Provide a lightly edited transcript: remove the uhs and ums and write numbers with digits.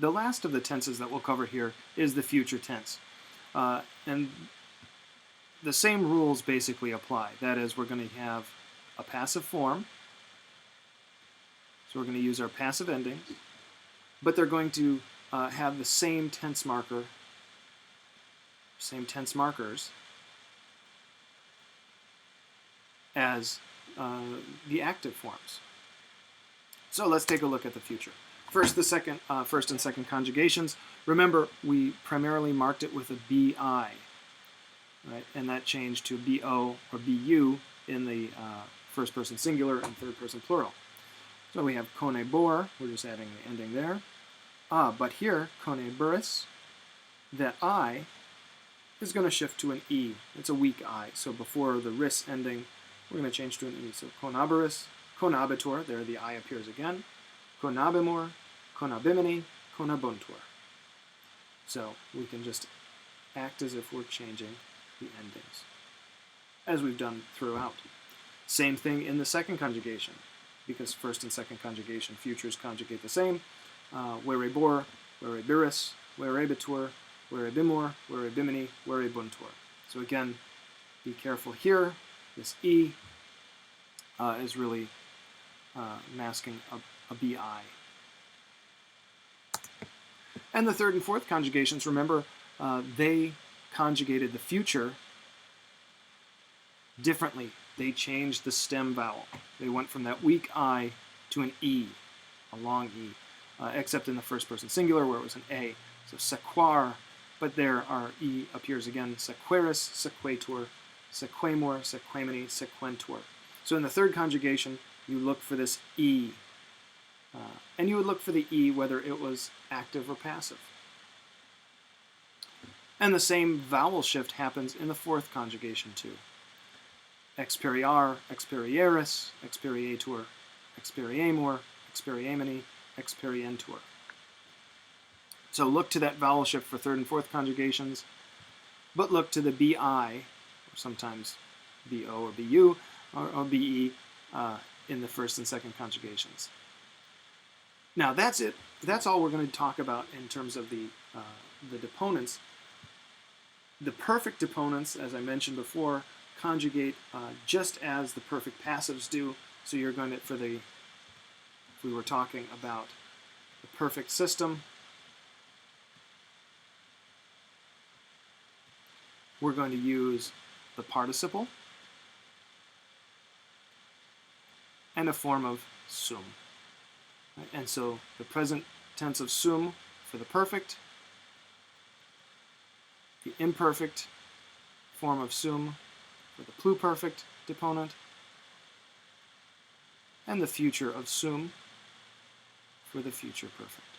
The last of the tenses that we'll cover here is the future tense. And the same rules basically apply. That is, we're going to have a passive form. So we're going to use our passive endings, but they're going to have the same tense markers as the active forms. So let's take a look at the future. First and second conjugations. Remember, we primarily marked it with a bi, right? And that changed to bo or bu in the first person singular and third person plural. So we have kone bor, we're just adding the ending there. But here, kone buris, that I is going to shift to an e. It's a weak I. So before the ris ending, we're going to change to an e. So konaburis, konabitur, there the I appears again. Konabimor, konabimini, konabuntur. So we can just act as if we're changing the endings, as we've done throughout. Same thing in the second conjugation, because first and second conjugation futures conjugate the same. Werebor, werebiris, werebitur, werebimor, werebimini, werebuntur. So again, be careful here. This e is really masking a bi. And the third and fourth conjugations, remember, they conjugated the future differently. They changed the stem vowel. They went from that weak I to an E, a long E, except in the first person singular where it was an A. So sequar, but there our E appears again, sequeris, sequatur, sequemor, sequemini, sequentur. So in the third conjugation, you look for this E. And you would look for the E whether it was active or passive. And the same vowel shift happens in the fourth conjugation too. Experiar, experieris, experiatur, experiemur, experiemini, experientur. So look to that vowel shift for third and fourth conjugations, but look to the bi, or sometimes bo or bu, or be, in the first and second conjugations. Now that's it. That's all we're going to talk about in terms of the deponents. The perfect deponents, as I mentioned before, conjugate just as the perfect passives do. So you're going to, if we were talking about the perfect system, we're going to use the participle and a form of sum. And so the present tense of sum for the perfect, the imperfect form of sum for the pluperfect deponent, and the future of sum for the future perfect.